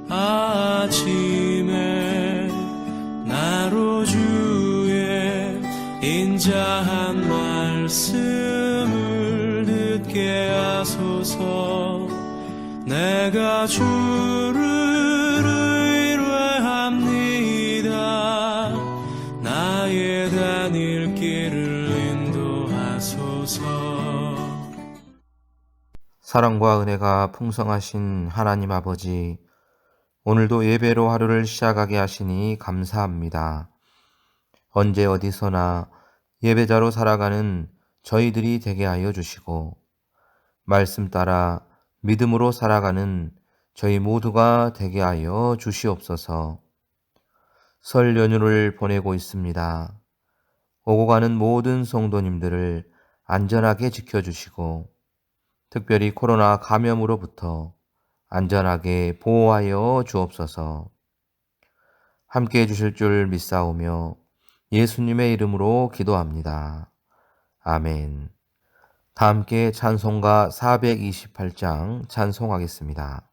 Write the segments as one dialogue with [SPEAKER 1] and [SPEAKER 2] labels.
[SPEAKER 1] 아침에 나로 주의 인자한 말씀을 듣게 하소서. 내가 주를 의뢰합니다. 나의 다닐 길을 인도하소서.
[SPEAKER 2] 사랑과 은혜가 풍성하신 하나님 아버지, 오늘도 예배로 하루를 시작하게 하시니 감사합니다. 언제 어디서나 예배자로 살아가는 저희들이 되게 하여 주시고, 말씀 따라 믿음으로 살아가는 저희 모두가 되게 하여 주시옵소서. 설 연휴를 보내고 있습니다. 오고 가는 모든 성도님들을 안전하게 지켜주시고, 특별히 코로나 감염으로부터 안전하게 보호하여 주옵소서. 함께 해주실 줄 믿사오며 예수님의 이름으로 기도합니다. 아멘. 다 함께 찬송가 428장 찬송하겠습니다.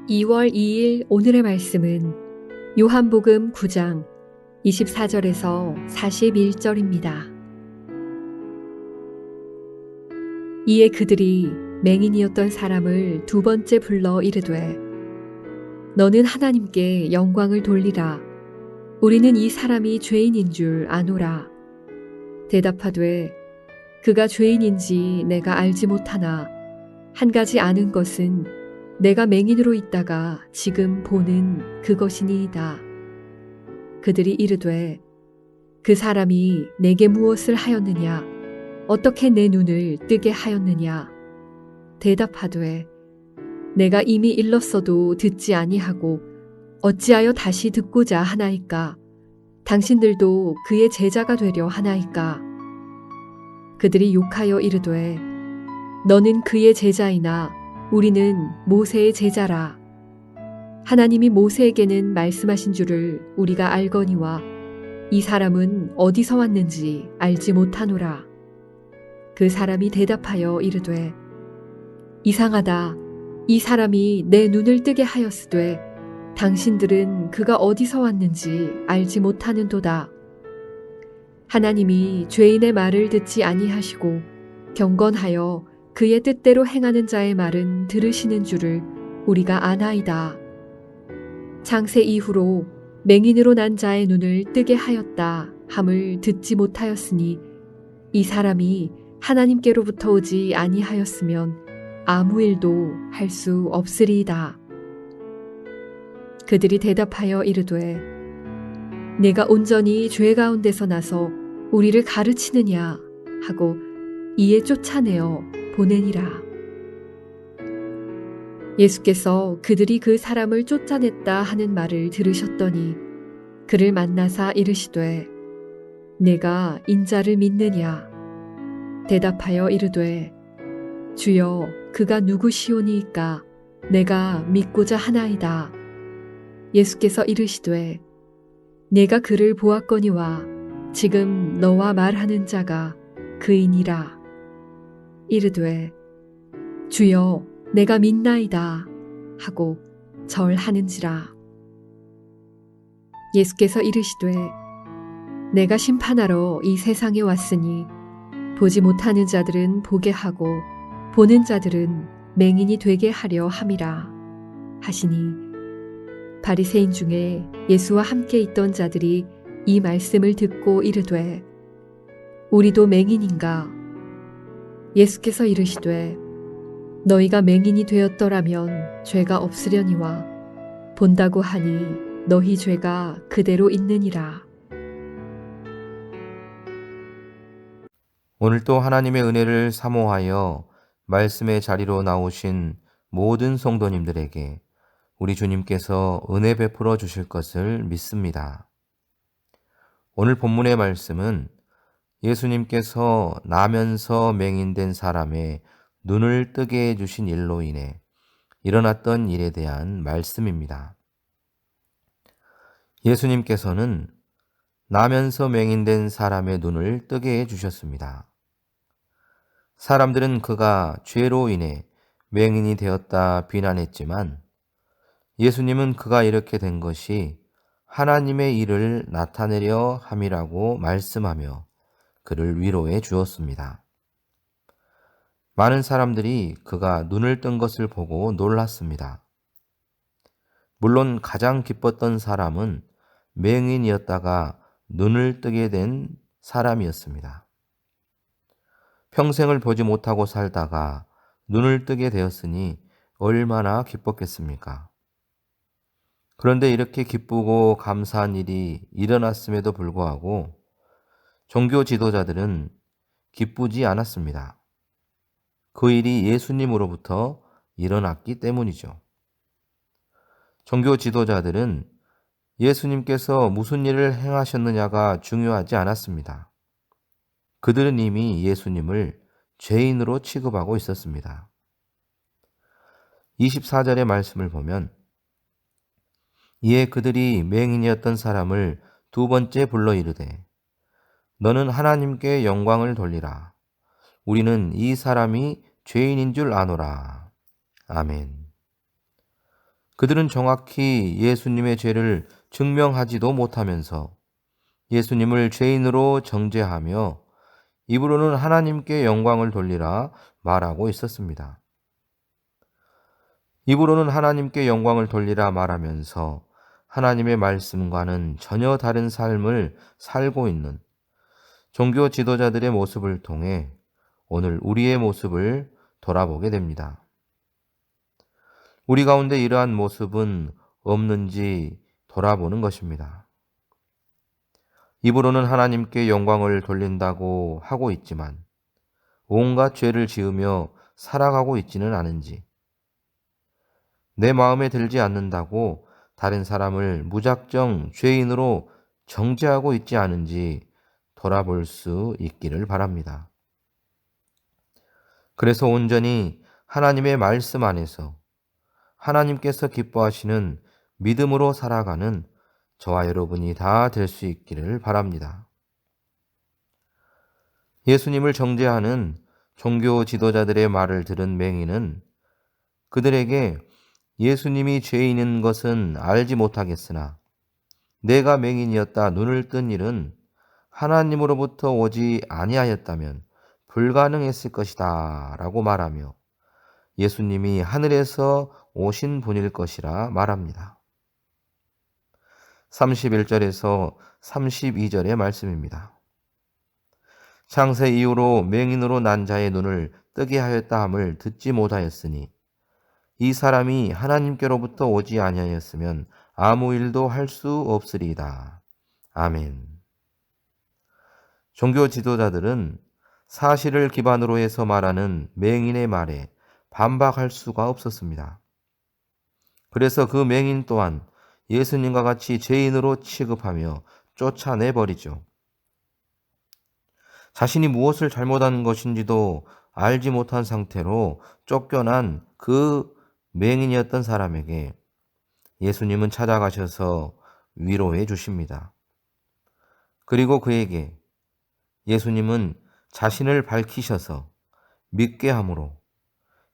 [SPEAKER 3] (2월 2일) 오늘의 말씀은 요한복음 9장 24절에서 41절입니다. 이에 그들이 맹인이었던 사람을 두 번째 불러 이르되 너는 하나님께 영광을 돌리라. 우리는 이 사람이 죄인인 줄 아노라. 대답하되 그가 죄인인지 내가 알지 못하나 한 가지 아는 것은 내가 맹인으로 있다가 지금 보는 그것이니이다. 그들이 이르되 그 사람이 내게 무엇을 하였느냐? 어떻게 내 눈을 뜨게 하였느냐? 대답하되 내가 이미 일렀어도 듣지 아니하고 어찌하여 다시 듣고자 하나이까? 당신들도 그의 제자가 되려 하나이까? 그들이 욕하여 이르되 너는 그의 제자이나 우리는 모세의 제자라. 하나님이 모세에게는 말씀하신 줄을 우리가 알거니와 이 사람은 어디서 왔는지 알지 못하노라. 그 사람이 대답하여 이르되 이상하다. 이 사람이 내 눈을 뜨게 하였으되 당신들은 그가 어디서 왔는지 알지 못하는도다. 하나님이 죄인의 말을 듣지 아니하시고 경건하여 그의 뜻대로 행하는 자의 말은 들으시는 줄을 우리가 아나이다. 창세 이후로 맹인으로 난 자의 눈을 뜨게 하였다 함을 듣지 못하였으니 이 사람이 하나님께로부터 오지 아니하였으면 아무 일도 할 수 없으리이다. 그들이 대답하여 이르되 내가 온전히 죄 가운데서 나서 우리를 가르치느냐 하고 이에 쫓아내어 보내니라. 예수께서 그들이 그 사람을 쫓아냈다 하는 말을 들으셨더니 그를 만나사 이르시되 내가 인자를 믿느냐? 대답하여 이르되 주여 그가 누구시오니이까 내가 믿고자 하나이다. 예수께서 이르시되 내가 그를 보았거니와 지금 너와 말하는 자가 그이니라. 이르되 주여 내가 믿나이다 하고 절하는지라. 예수께서 이르시되 내가 심판하러 이 세상에 왔으니 보지 못하는 자들은 보게 하고 보는 자들은 맹인이 되게 하려 함이라 하시니 바리새인 중에 예수와 함께 있던 자들이 이 말씀을 듣고 이르되 우리도 맹인인가? 예수께서 이르시되 너희가 맹인이 되었더라면 죄가 없으려니와 본다고 하니 너희 죄가 그대로 있느니라.
[SPEAKER 2] 오늘도 하나님의 은혜를 사모하여 말씀의 자리로 나오신 모든 성도님들에게 우리 주님께서 은혜 베풀어 주실 것을 믿습니다. 오늘 본문의 말씀은 예수님께서 나면서 맹인된 사람의 눈을 뜨게 해주신 일로 인해 일어났던 일에 대한 말씀입니다. 예수님께서는 나면서 맹인된 사람의 눈을 뜨게 해주셨습니다. 사람들은 그가 죄로 인해 맹인이 되었다 비난했지만 예수님은 그가 이렇게 된 것이 하나님의 일을 나타내려 함이라고 말씀하며 그를 위로해 주었습니다. 많은 사람들이 그가 눈을 뜬 것을 보고 놀랐습니다. 물론 가장 기뻤던 사람은 맹인이었다가 눈을 뜨게 된 사람이었습니다. 평생을 보지 못하고 살다가 눈을 뜨게 되었으니 얼마나 기뻤겠습니까? 그런데 이렇게 기쁘고 감사한 일이 일어났음에도 불구하고 종교 지도자들은 기쁘지 않았습니다. 그 일이 예수님으로부터 일어났기 때문이죠. 종교 지도자들은 예수님께서 무슨 일을 행하셨느냐가 중요하지 않았습니다. 그들은 이미 예수님을 죄인으로 취급하고 있었습니다. 24절의 말씀을 보면 이에 그들이 맹인이었던 사람을 두 번째 불러 이르되 너는 하나님께 영광을 돌리라. 우리는 이 사람이 죄인인 줄 아노라. 아멘. 그들은 정확히 예수님의 죄를 증명하지도 못하면서 예수님을 죄인으로 정죄하며 입으로는 하나님께 영광을 돌리라 말하고 있었습니다. 입으로는 하나님께 영광을 돌리라 말하면서 하나님의 말씀과는 전혀 다른 삶을 살고 있는 종교 지도자들의 모습을 통해 오늘 우리의 모습을 돌아보게 됩니다. 우리 가운데 이러한 모습은 없는지 돌아보는 것입니다. 입으로는 하나님께 영광을 돌린다고 하고 있지만 온갖 죄를 지으며 살아가고 있지는 않은지, 내 마음에 들지 않는다고 다른 사람을 무작정 죄인으로 정죄하고 있지 않은지 돌아볼 수 있기를 바랍니다. 그래서 온전히 하나님의 말씀 안에서 하나님께서 기뻐하시는 믿음으로 살아가는 저와 여러분이 다 될 수 있기를 바랍니다. 예수님을 정죄하는 종교 지도자들의 말을 들은 맹인은 그들에게 예수님이 죄인인 것은 알지 못하겠으나 내가 맹인이었다 눈을 뜬 일은 하나님으로부터 오지 아니하였다면 불가능했을 것이다 라고 말하며 예수님이 하늘에서 오신 분일 것이라 말합니다. 31절에서 32절의 말씀입니다. 창세 이후로 맹인으로 난 자의 눈을 뜨게 하였다 함을 듣지 못하였으니 이 사람이 하나님께로부터 오지 아니하였으면 아무 일도 할 수 없으리이다. 아멘. 종교 지도자들은 사실을 기반으로 해서 말하는 맹인의 말에 반박할 수가 없었습니다. 그래서 그 맹인 또한 예수님과 같이 죄인으로 취급하며 쫓아내버리죠. 자신이 무엇을 잘못한 것인지도 알지 못한 상태로 쫓겨난 그 맹인이었던 사람에게 예수님은 찾아가셔서 위로해 주십니다. 그리고 그에게 예수님은 자신을 밝히셔서 믿게 함으로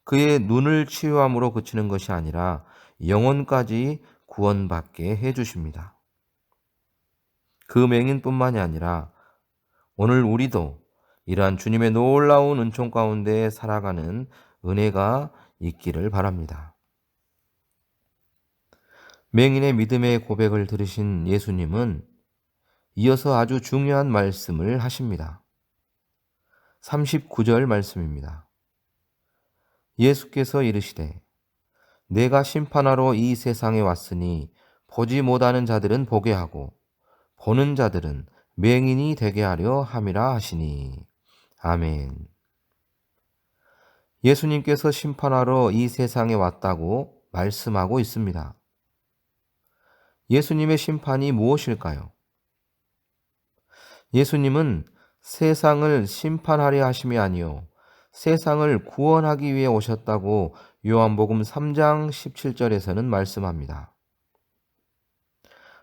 [SPEAKER 2] 그의 눈을 치유함으로 그치는 것이 아니라 영혼까지 구원받게 해 주십니다. 그 맹인뿐만이 아니라 오늘 우리도 이러한 주님의 놀라운 은총 가운데 살아가는 은혜가 있기를 바랍니다. 맹인의 믿음의 고백을 들으신 예수님은 이어서 아주 중요한 말씀을 하십니다. 39절 말씀입니다. 예수께서 이르시되 내가 심판하러 이 세상에 왔으니 보지 못하는 자들은 보게 하고 보는 자들은 맹인이 되게 하려 함이라 하시니. 아멘. 예수님께서 심판하러 이 세상에 왔다고 말씀하고 있습니다. 예수님의 심판이 무엇일까요? 예수님은 세상을 심판하려 하심이 아니요 세상을 구원하기 위해 오셨다고 요한복음 3장 17절에서는 말씀합니다.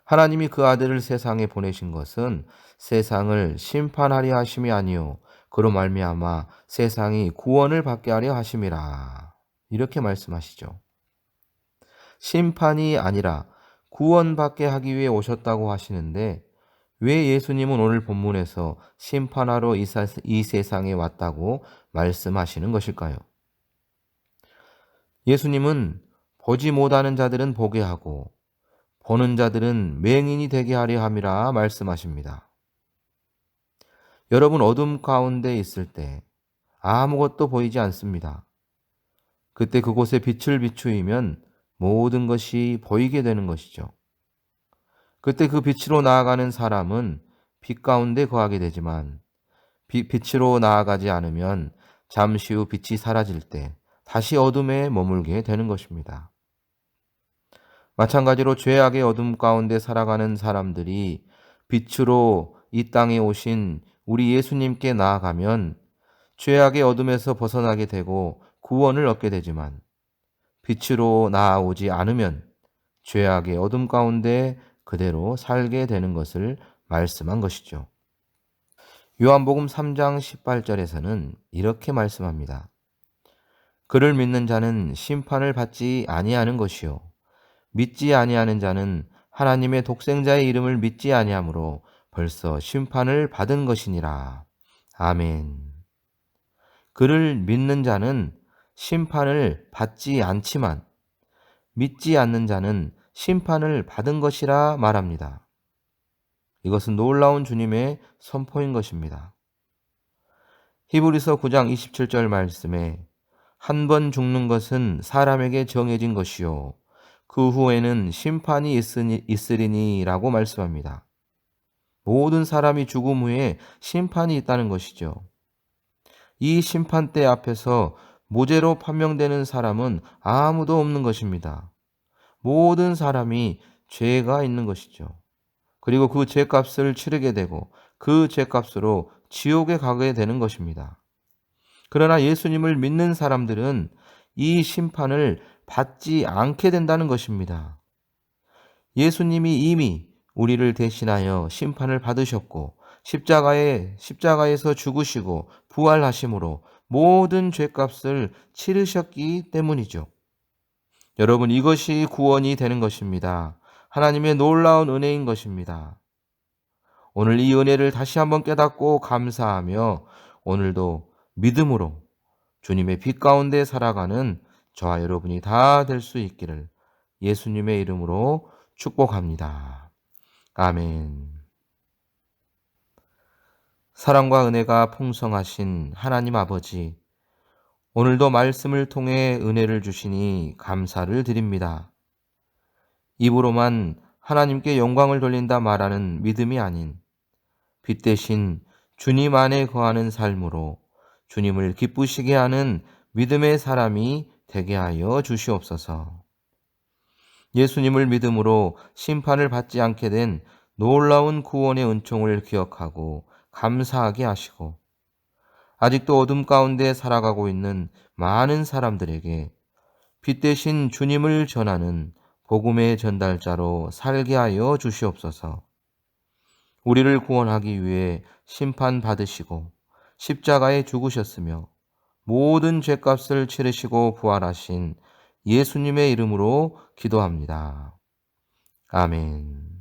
[SPEAKER 2] 하나님이 그 아들을 세상에 보내신 것은 세상을 심판하려 하심이 아니요 그로 말미암아 세상이 구원을 받게 하려 하심이라. 이렇게 말씀하시죠. 심판이 아니라 구원받게 하기 위해 오셨다고 하시는데 왜 예수님은 오늘 본문에서 심판하러 이 세상에 왔다고 말씀하시는 것일까요? 예수님은 보지 못하는 자들은 보게 하고 보는 자들은 맹인이 되게 하려 함이라 말씀하십니다. 여러분 어둠 가운데 있을 때 아무것도 보이지 않습니다. 그때 그곳에 빛을 비추이면 모든 것이 보이게 되는 것이죠. 그때 그 빛으로 나아가는 사람은 빛 가운데 거하게 되지만 빛으로 나아가지 않으면 잠시 후 빛이 사라질 때 다시 어둠에 머물게 되는 것입니다. 마찬가지로 죄악의 어둠 가운데 살아가는 사람들이 빛으로 이 땅에 오신 우리 예수님께 나아가면 죄악의 어둠에서 벗어나게 되고 구원을 얻게 되지만 빛으로 나아오지 않으면 죄악의 어둠 가운데 그대로 살게 되는 것을 말씀한 것이죠. 요한복음 3장 18절에서는 이렇게 말씀합니다. 그를 믿는 자는 심판을 받지 아니하는 것이요 믿지 아니하는 자는 하나님의 독생자의 이름을 믿지 아니하므로 벌써 심판을 받은 것이니라. 아멘. 그를 믿는 자는 심판을 받지 않지만 믿지 않는 자는 심판을 받은 것이라 말합니다. 이것은 놀라운 주님의 선포인 것입니다. 히브리서 9장 27절 말씀에 한 번 죽는 것은 사람에게 정해진 것이요 그 후에는 심판이 있으리니 라고 말씀합니다. 모든 사람이 죽음 후에 심판이 있다는 것이죠. 이 심판대 앞에서 무죄로 판명되는 사람은 아무도 없는 것입니다. 모든 사람이 죄가 있는 것이죠. 그리고 그 죄값을 치르게 되고 그 죄값으로 지옥에 가게 되는 것입니다. 그러나 예수님을 믿는 사람들은 이 심판을 받지 않게 된다는 것입니다. 예수님이 이미 우리를 대신하여 심판을 받으셨고 십자가에서 죽으시고 부활하심으로 모든 죄값을 치르셨기 때문이죠. 여러분, 이것이 구원이 되는 것입니다. 하나님의 놀라운 은혜인 것입니다. 오늘 이 은혜를 다시 한번 깨닫고 감사하며 오늘도 믿음으로 주님의 빛 가운데 살아가는 저와 여러분이 다 될 수 있기를 예수님의 이름으로 축복합니다. 아멘. 사랑과 은혜가 풍성하신 하나님 아버지, 오늘도 말씀을 통해 은혜를 주시니 감사를 드립니다. 입으로만 하나님께 영광을 돌린다 말하는 믿음이 아닌 빛 대신 주님 안에 거하는 삶으로 주님을 기쁘시게 하는 믿음의 사람이 되게 하여 주시옵소서. 예수님을 믿음으로 심판을 받지 않게 된 놀라운 구원의 은총을 기억하고 감사하게 하시고, 아직도 어둠 가운데 살아가고 있는 많은 사람들에게 빛 대신 주님을 전하는 복음의 전달자로 살게 하여 주시옵소서. 우리를 구원하기 위해 심판받으시고 십자가에 죽으셨으며 모든 죄값을 치르시고 부활하신 예수님의 이름으로 기도합니다. 아멘.